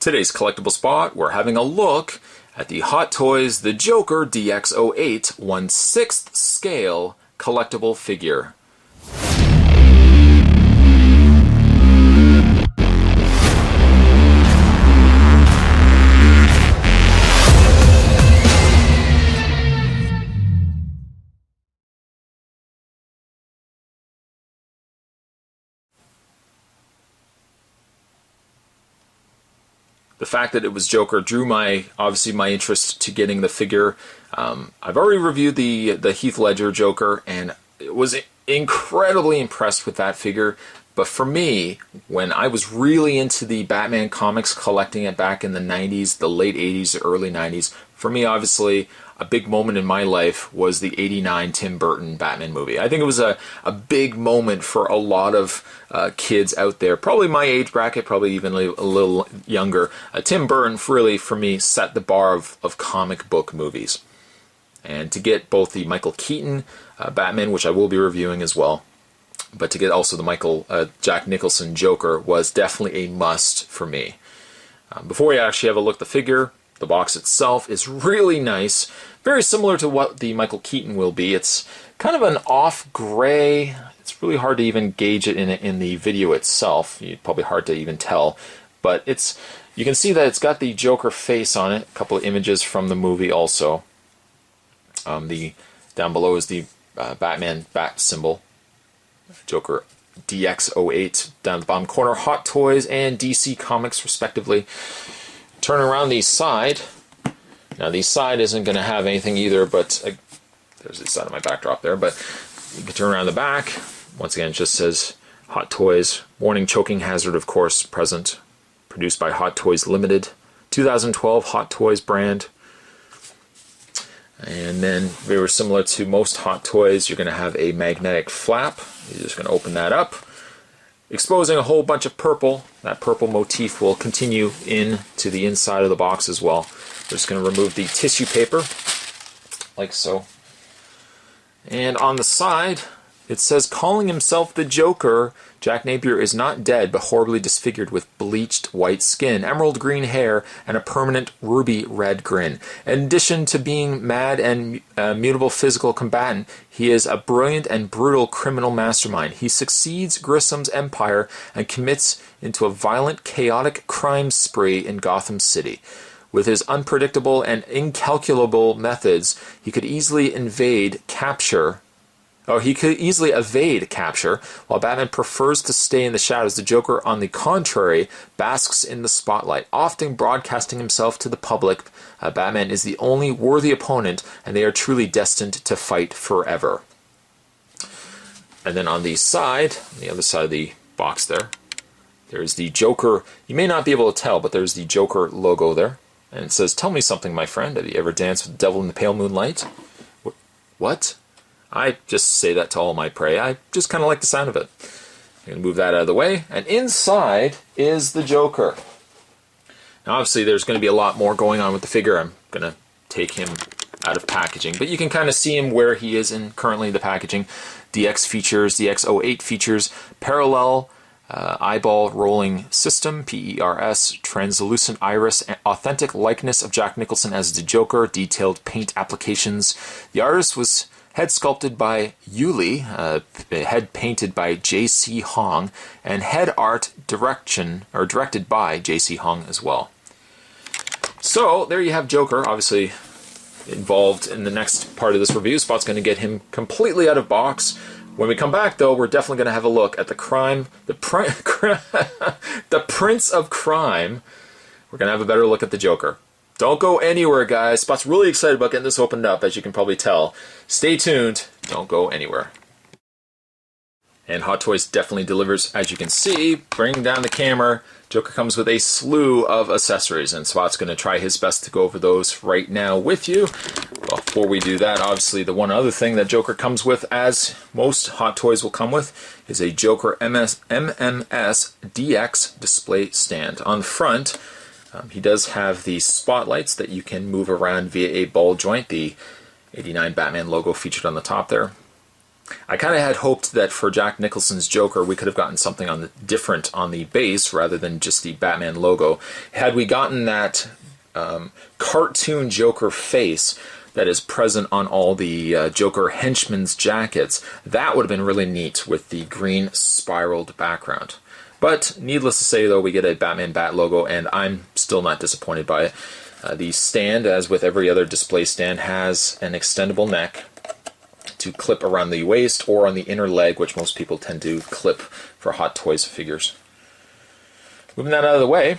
Today's collectible spot, we're having a look at the Hot Toys The Joker DX08 1/6 scale collectible figure. The fact that it was Joker drew obviously my interest to getting the figure. I've already reviewed the Heath Ledger Joker and was incredibly impressed with that figure. But for me, when I was really into the Batman comics, collecting it back in the 90s, the late 80s, early 90s, for me, obviously, a big moment in my life was the '89 Tim Burton Batman movie. I think it was a big moment for a lot of kids out there, probably my age bracket, probably even a little younger. Tim Burton really, for me, set the bar of comic book movies. And to get both the Michael Keaton Batman, which I will be reviewing as well, but to get also the Jack Nicholson Joker was definitely a must for me. Before we actually have a look at the figure, the box itself is really nice. Very similar to what the Michael Keaton will be. It's kind of an off gray. It's really hard to even gauge it in the video itself. It's probably hard to even tell. But you can see that it's got the Joker face on it. A couple of images from the movie also. Down below is the Batman bat symbol. Joker DX08 down the bottom corner. Hot Toys and DC Comics respectively. Turn around the side. Now the side isn't going to have anything either, but there's the side of my backdrop there, but you can turn around the back. Once again, it just says Hot Toys. Warning, choking hazard, of course, present. Produced by Hot Toys Limited. 2012 Hot Toys brand. And then, very similar to most Hot Toys, you're going to have a magnetic flap. You're just going to open that up, exposing a whole bunch of purple. That purple motif will continue into the inside of the box as well. We're just going to remove the tissue paper, like so. And on the side, it says, calling himself the Joker, Jack Napier is not dead, but horribly disfigured with bleached white skin, emerald green hair, and a permanent ruby red grin. In addition to being mad and mutable physical combatant, he is a brilliant and brutal criminal mastermind. He succeeds Grissom's empire and commits into a violent, chaotic crime spree in Gotham City. With his unpredictable and incalculable methods, he could easily evade capture, while Batman prefers to stay in the shadows. The Joker, on the contrary, basks in the spotlight, often broadcasting himself to the public. Batman is the only worthy opponent, and they are truly destined to fight forever. And then on the side, on the other side of the box there's the Joker. You may not be able to tell, but there's the Joker logo there. And it says, "Tell me something, my friend. Have you ever danced with the devil in the pale moonlight?" What? I just say that to all my prey. I just kind of like the sound of it. I'm going to move that out of the way. And inside is the Joker. Now, obviously, there's going to be a lot more going on with the figure. I'm going to take him out of packaging. But you can kind of see him where he is in currently the packaging. DX08 features parallel eyeball rolling system, PERS, translucent iris, authentic likeness of Jack Nicholson as the Joker, detailed paint applications. The artist was head sculpted by Yuli, head painted by J.C. Hong, and head art directed by J.C. Hong as well. So there you have Joker, obviously involved in the next part of this review. Spot's going to get him completely out of box. When we come back, though, we're definitely going to have a look at the Prince of Crime. We're going to have a better look at the Joker. Don't go anywhere, guys. Spot's really excited about getting this opened up, as you can probably tell. Stay tuned. Don't go anywhere. And Hot Toys definitely delivers, as you can see. Bringing down the camera, Joker comes with a slew of accessories, and Spot's going to try his best to go over those right now with you. Before we do that, obviously the one other thing that Joker comes with, as most Hot Toys will come with, is a Joker MMS DX display stand. On the front, he does have the spotlights that you can move around via a ball joint, the '89 Batman logo featured on the top there. I kind of had hoped that for Jack Nicholson's Joker, we could have gotten something different on the base rather than just the Batman logo. Had we gotten that cartoon Joker face that is present on all the Joker henchmen's jackets, that would have been really neat with the green spiraled background. But needless to say, though, we get a Batman Bat logo, and I'm still not disappointed by it. The stand, as with every other display stand, has an extendable neck to clip around the waist or on the inner leg, which most people tend to clip for Hot Toys figures. Moving that out of the way,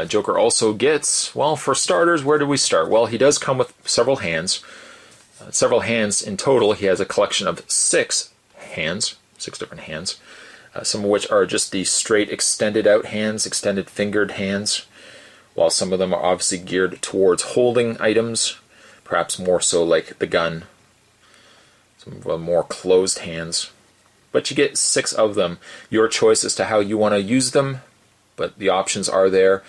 Joker also gets, well, for starters, where do we start? Well, he does come with several hands. Several hands in total. He has a collection of 6 hands, 6 different hands, some of which are just the straight extended out hands, extended fingered hands, while some of them are obviously geared towards holding items, perhaps more so like the gun. Some of them more closed hands. But you get 6 of them. Your choice as to how you want to use them, but the options are there.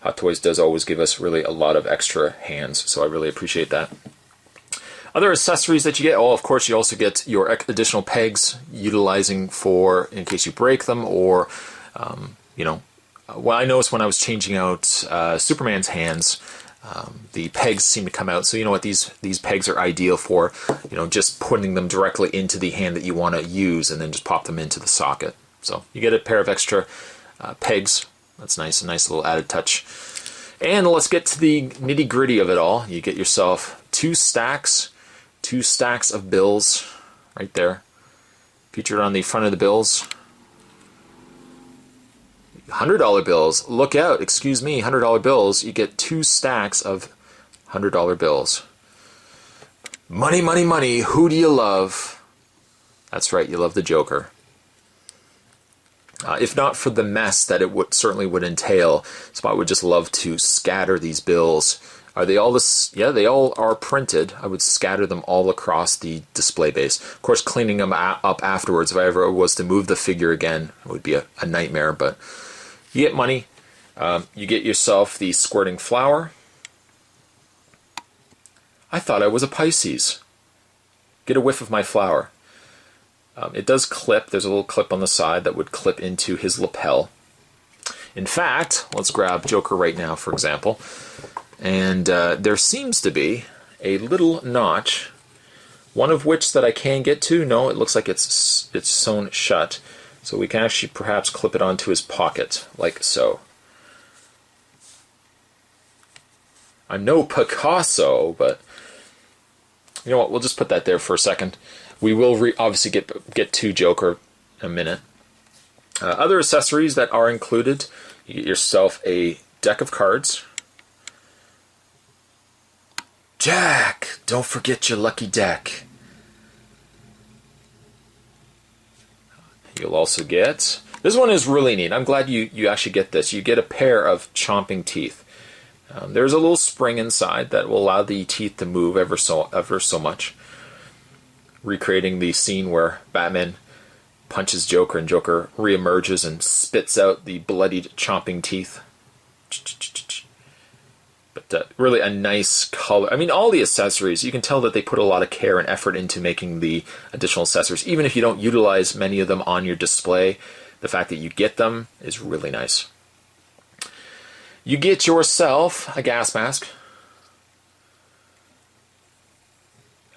Hot Toys does always give us really a lot of extra hands, so I really appreciate that. Other accessories that you get, oh, of course, you also get your additional pegs, utilizing for in case you break them, or, you know, well, I noticed when I was changing out Superman's hands, the pegs seem to come out. So you know what, these pegs are ideal for, you know, just putting them directly into the hand that you want to use, and then just pop them into the socket. So you get a pair of extra pegs. That's nice, a nice little added touch. And let's get to the nitty gritty of it all. You get yourself 2 stacks of bills right there, featured on the front of the bills. $100 bills. Look out, excuse me, $100 bills. You get 2 stacks of $100 bills. Money, money, money. Who do you love? That's right, you love the Joker. If not for the mess that it certainly would entail, Spot would just love to scatter these bills. Are they all this? Yeah, they all are printed. I would scatter them all across the display base. Of course, cleaning them up afterwards, if I ever was to move the figure again, it would be a nightmare, but you get money. You get yourself the squirting flower. I thought I was a Pisces. Get a whiff of my flower. It does clip. There's a little clip on the side that would clip into his lapel. In fact, let's grab Joker right now, for example. And there seems to be a little notch, one of which that I can get to. No, it looks like it's sewn shut. So we can actually perhaps clip it onto his pocket, like so. I'm no Picasso, but you know what? We'll just put that there for a second. We will obviously get to Joker in a minute. Other accessories that are included, you get yourself a deck of cards. Jack, don't forget your lucky deck. You'll also get, this one is really neat. I'm glad you actually get this. You get a pair of chomping teeth. There's a little spring inside that will allow the teeth to move ever so much, recreating the scene where Batman punches Joker and Joker reemerges and spits out the bloodied chomping teeth. But really a nice color. I mean, all the accessories, you can tell that they put a lot of care and effort into making the additional accessories. Even if you don't utilize many of them on your display, the fact that you get them is really nice. You get yourself a gas mask.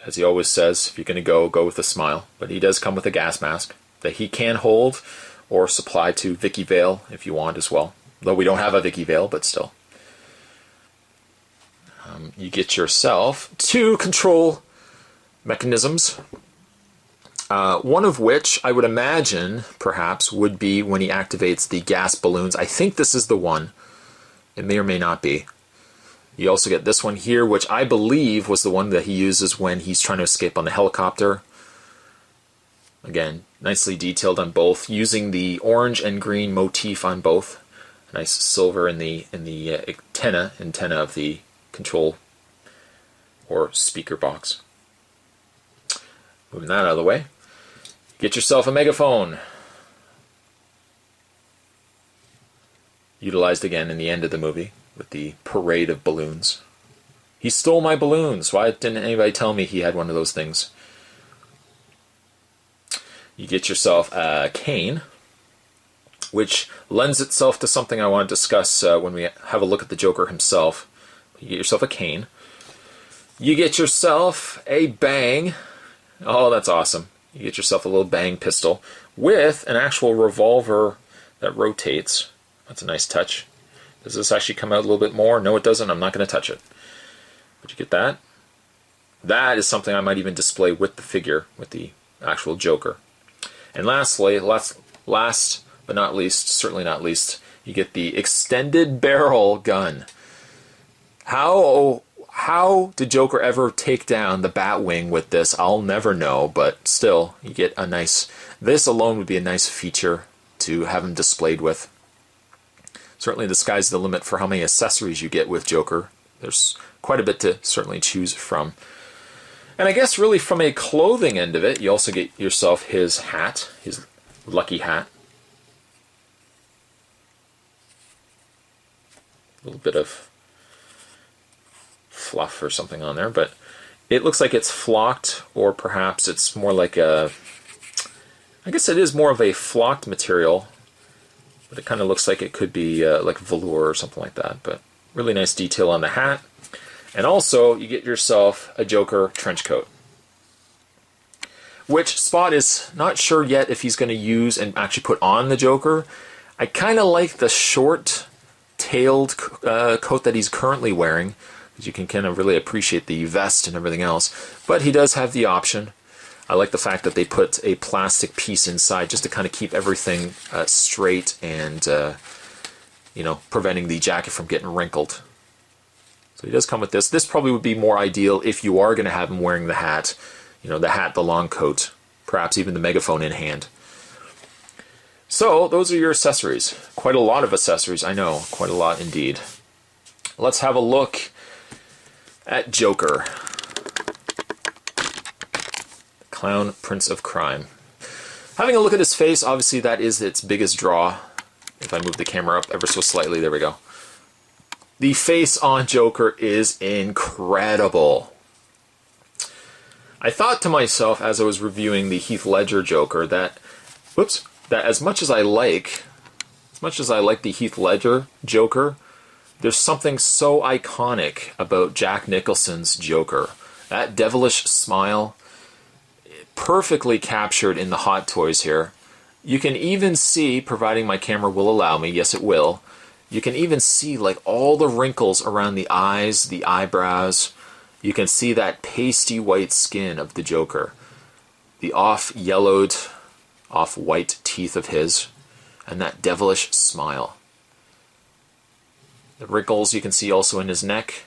As he always says, if you're going to go with a smile. But he does come with a gas mask that he can hold or supply to Vicky Vale if you want as well. Though we don't have a Vicky Vale, but still. You get yourself 2 control mechanisms. One of which I would imagine, perhaps, would be when he activates the gas balloons. I think this is the one. It may or may not be. You also get this one here, which I believe was the one that he uses when he's trying to escape on the helicopter. Again, nicely detailed on both, using the orange and green motif on both. A nice silver in the antenna of the control or speaker box. Moving that out of the way. Get yourself a megaphone. Utilized again in the end of the movie with the parade of balloons. He stole my balloons. Why didn't anybody tell me he had one of those things? You get yourself a cane, which lends itself to something I want to discuss when we have a look at the Joker himself. You get yourself a cane. You get yourself a bang. Oh, that's awesome. You get yourself a little bang pistol with an actual revolver that rotates. That's a nice touch. Does this actually come out a little bit more? No, it doesn't. I'm not going to touch it. But you get that. That is something I might even display with the figure, with the actual Joker. And lastly, last but not least, certainly not least, you get the extended barrel gun. How did Joker ever take down the Batwing with this? I'll never know, but still, you get a nice... This alone would be a nice feature to have him displayed with. Certainly the sky's the limit for how many accessories you get with Joker. There's quite a bit to certainly choose from. And I guess really from a clothing end of it, you also get yourself his hat, his lucky hat. A little bit of fluff or something on there, but it looks like it's flocked, or perhaps it's more like a... I guess it is more of a flocked material, but it kind of looks like it could be like velour or something like that. But really nice detail on the hat. And also, you get yourself a Joker trench coat, which Spot is not sure yet if he's going to use and actually put on the Joker. I kind of like the short-tailed coat that he's currently wearing, because you can kind of really appreciate the vest and everything else. But he does have the option. I like the fact that they put a plastic piece inside just to kind of keep everything straight and, you know, preventing the jacket from getting wrinkled. So he does come with this. This probably would be more ideal if you are going to have him wearing the hat. You know, the hat, the long coat, perhaps even the megaphone in hand. So those are your accessories. Quite a lot of accessories, I know. Quite a lot indeed. Let's have a look at Joker. Clown Prince of Crime. Having a look at his face, obviously that is its biggest draw. If I move the camera up ever so slightly, there we go. The face on Joker is incredible. I thought to myself as I was reviewing the Heath Ledger Joker that, that as much as I like the Heath Ledger Joker, there's something so iconic about Jack Nicholson's Joker. That devilish smile, perfectly captured in the Hot Toys here. You can even see, providing my camera will allow me, yes it will, you can even see like all the wrinkles around the eyes, the eyebrows. You can see that pasty white skin of the Joker. The off-yellowed, off-white teeth of his, and that devilish smile. The wrinkles you can see also in his neck.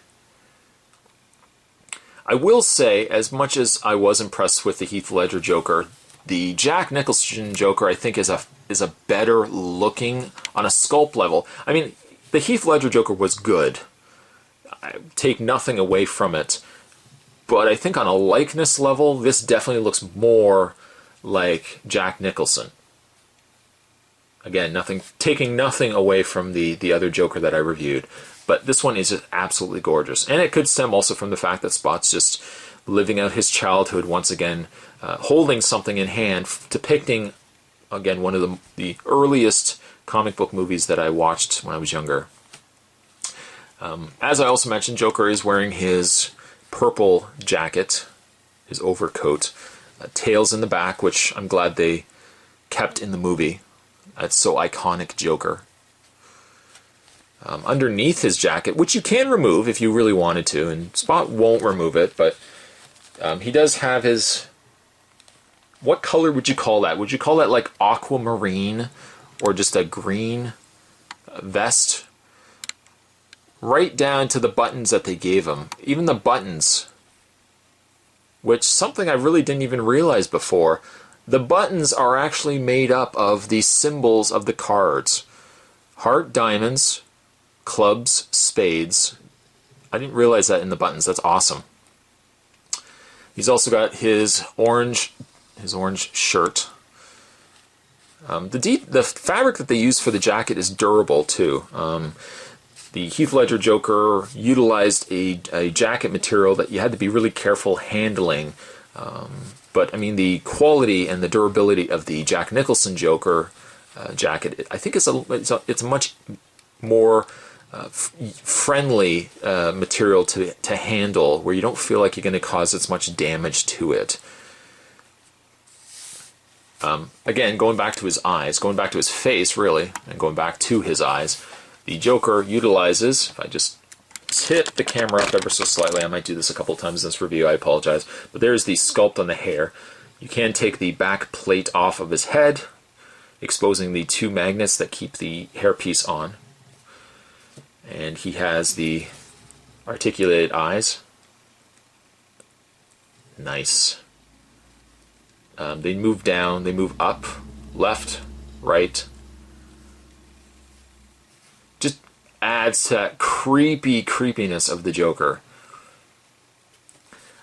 I will say, as much as I was impressed with the Heath Ledger Joker, the Jack Nicholson Joker I think is a better looking on a sculpt level. I mean, the Heath Ledger Joker was good. I take nothing away from it. But I think on a likeness level, this definitely looks more like Jack Nicholson. Again, taking nothing away from the other Joker that I reviewed. But this one is just absolutely gorgeous. And it could stem also from the fact that Spot's just living out his childhood once again, holding something in hand, depicting, again, one of the earliest comic book movies that I watched when I was younger. As I also mentioned, Joker is wearing his purple jacket, his overcoat, tails in the back, which I'm glad they kept in the movie. That's so iconic Joker. Underneath his jacket, which you can remove if you really wanted to, and Spot won't remove it, but he does have his... What color would you call that? Would you call that like aquamarine or just a green vest? Right down to the buttons that they gave him. Even the buttons, which something I really didn't even realize before. The buttons are actually made up of the symbols of the cards. Heart, diamonds, clubs, spades. I didn't realize that in the buttons. That's awesome. He's also got his orange shirt. The fabric that they use for the jacket is durable too. The Heath Ledger Joker utilized a jacket material that you had to be really careful handling But I mean, the quality and the durability of the Jack Nicholson Joker jacket, I think it's a much more friendly material to handle, where you don't feel like you're going to cause as much damage to it. Again, going back to his eyes, going back to his face, really, and going back to his eyes, the Joker utilizes, if I just tip the camera up ever so slightly, I might do this a couple times in this review, I apologize, but there's the sculpt on the hair. You can take the back plate off of his head, exposing the two magnets that keep the hairpiece on. And he has the articulated eyes. Nice. They move down, they move up, left, right. Just adds to that creepiness of the Joker.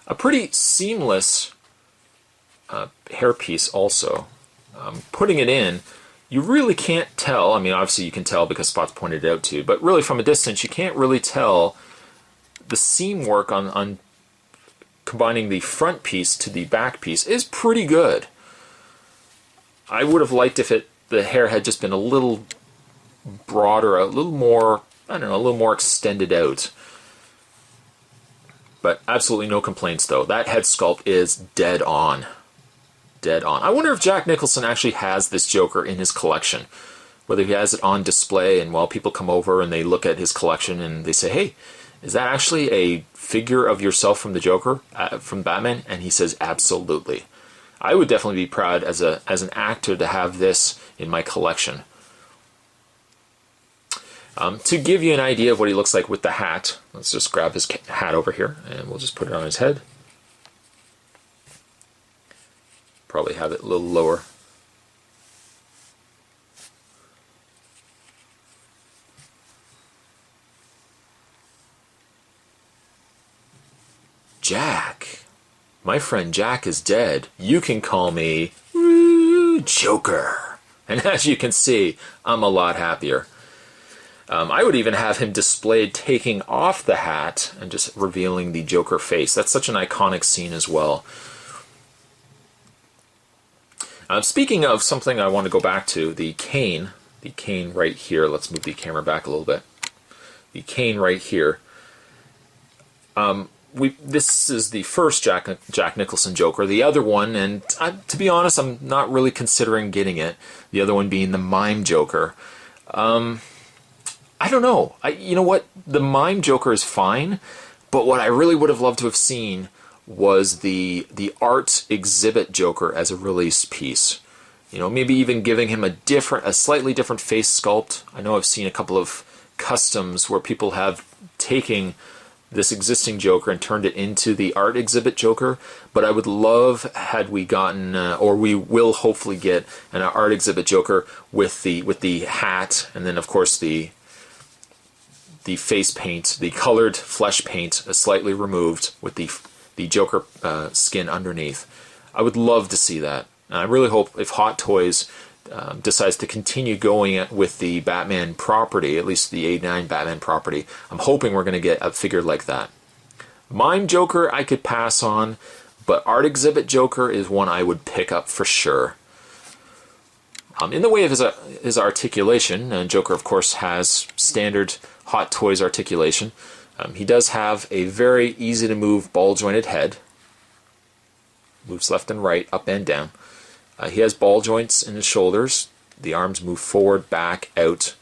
A pretty seamless hairpiece also. Putting it in, you really can't tell. I mean, obviously you can tell because Spot's pointed it out to you, but really from a distance you can't really tell the seam work on combining the front piece to the back piece is pretty good. I would have liked if the hair had just been a little broader, a little more, I don't know, a little more extended out. But absolutely no complaints though. That head sculpt is dead on. Dead on. I wonder if Jack Nicholson actually has this Joker in his collection. Whether he has it on display, and while people come over and they look at his collection and they say, hey, is that actually a figure of yourself from the Joker, from Batman? And he says, absolutely. I would definitely be proud as an actor to have this in my collection. To give you an idea of what he looks like with the hat, let's just grab his hat over here and we'll just put it on his head. Probably have it a little lower. Jack. My friend Jack is dead. You can call me Joker. And as you can see, I'm a lot happier. I would even have him displayed taking off the hat and just revealing the Joker face. That's such an iconic scene as well. Speaking of something I want to go back to, the cane right here. Let's move the camera back a little bit. The cane right here. This is the first Jack Nicholson Joker. The other one, and to be honest, I'm not really considering getting it. The other one being the Mime Joker. I don't know. You know what? The Mime Joker is fine, but what I really would have loved to have seen was the art exhibit Joker as a release piece. You know, maybe even giving him a slightly different face sculpt. I know I've seen a couple of customs where people have taken this existing Joker and turned it into the art exhibit Joker, but I would love had we gotten, or we will hopefully get, an art exhibit Joker with the hat, and then of course the face paint, the colored flesh paint, slightly removed with the Joker skin underneath. I would love to see that. And I really hope if Hot Toys decides to continue going with the Batman property, at least the '89 Batman property, I'm hoping we're going to get a figure like that. Mime Joker I could pass on, but art exhibit Joker is one I would pick up for sure. In the way of his articulation, Joker of course has standard Hot Toys articulation. He does have a very easy to move ball jointed head. Moves left and right, up and down. He has ball joints in his shoulders. The arms move forward, back, out.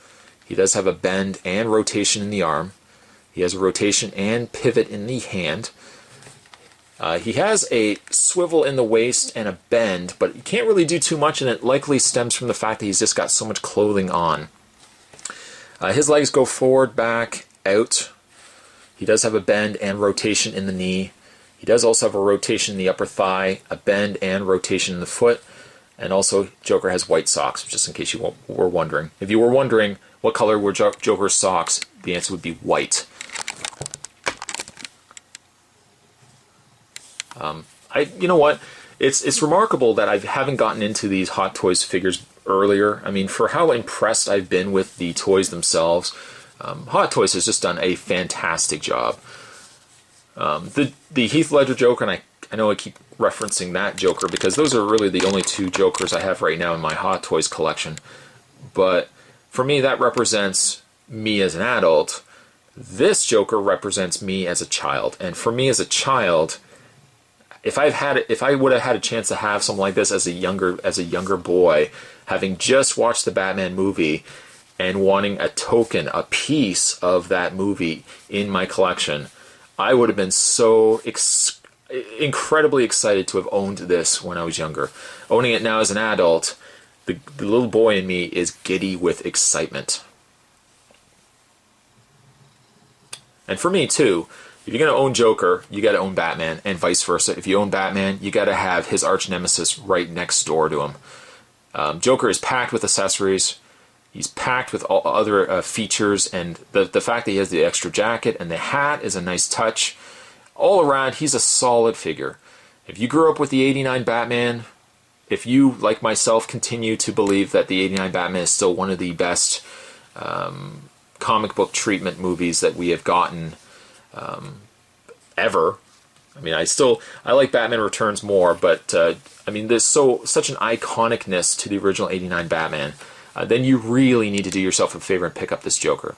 He does have a bend and rotation in the arm. He has a rotation and pivot in the hand. He has a swivel in the waist and a bend, but he can't really do too much, and it likely stems from the fact that he's just got so much clothing on. His legs go forward, back, out. He does have a bend and rotation in the knee. He does also have a rotation in the upper thigh, a bend and rotation in the foot, and also Joker has white socks, just in case you were wondering. If you were wondering what color were Joker's socks, the answer would be white. You know what? It's remarkable that I haven't gotten into these Hot Toys figures earlier. I mean, for how impressed I've been with the toys themselves, Hot Toys has just done a fantastic job. The Heath Ledger Joker, and I know I keep referencing that Joker because those are really the only two Jokers I have right now in my Hot Toys collection. But for me, that represents me as an adult. This Joker represents me as a child. And for me as a child, if I would have had a chance to have something like this as a younger boy, having just watched the Batman movie and wanting a token, a piece of that movie in my collection, I would have been so incredibly excited to have owned this when I was younger. Owning it now as an adult, the little boy in me is giddy with excitement. And for me too, if you're going to own Joker, you got to own Batman, and vice versa. If you own Batman, you got to have his arch nemesis right next door to him. Joker is packed with accessories. He's packed with all other features, and the fact that he has the extra jacket and the hat is a nice touch. All around, he's a solid figure. If you grew up with the '89 Batman, if you, like myself, continue to believe that the '89 Batman is still one of the best comic book treatment movies that we have gotten ever. I mean, I like Batman Returns more, but I mean, there's such an iconicness to the original '89 Batman. Then you really need to do yourself a favor and pick up this Joker.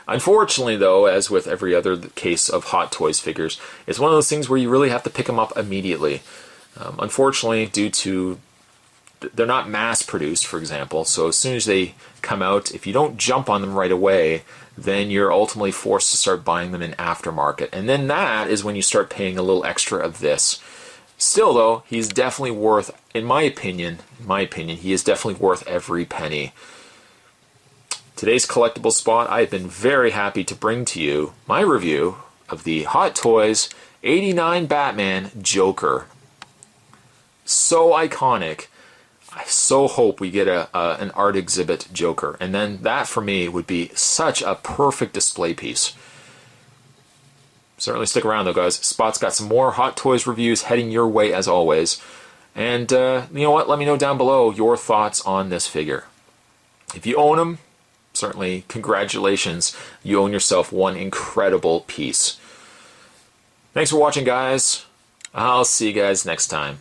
Unfortunately, though, as with every other case of Hot Toys figures, it's one of those things where you really have to pick them up immediately. Unfortunately, due to they're not mass-produced, for example, so as soon as they come out, if you don't jump on them right away, then you're ultimately forced to start buying them in aftermarket. And then that is when you start paying a little extra of this. Still, though, he's definitely worth, in my opinion, he is definitely worth every penny. Today's collectible spot, I have been very happy to bring to you my review of the Hot Toys '89 Batman Joker. So iconic. I so hope we get an art exhibit Joker, and then that for me would be such a perfect display piece. Certainly stick around though, guys. Spot's got some more Hot Toys reviews heading your way as always. And you know what? Let me know down below your thoughts on this figure. If you own them, certainly congratulations. You own yourself one incredible piece. Thanks for watching, guys. I'll see you guys next time.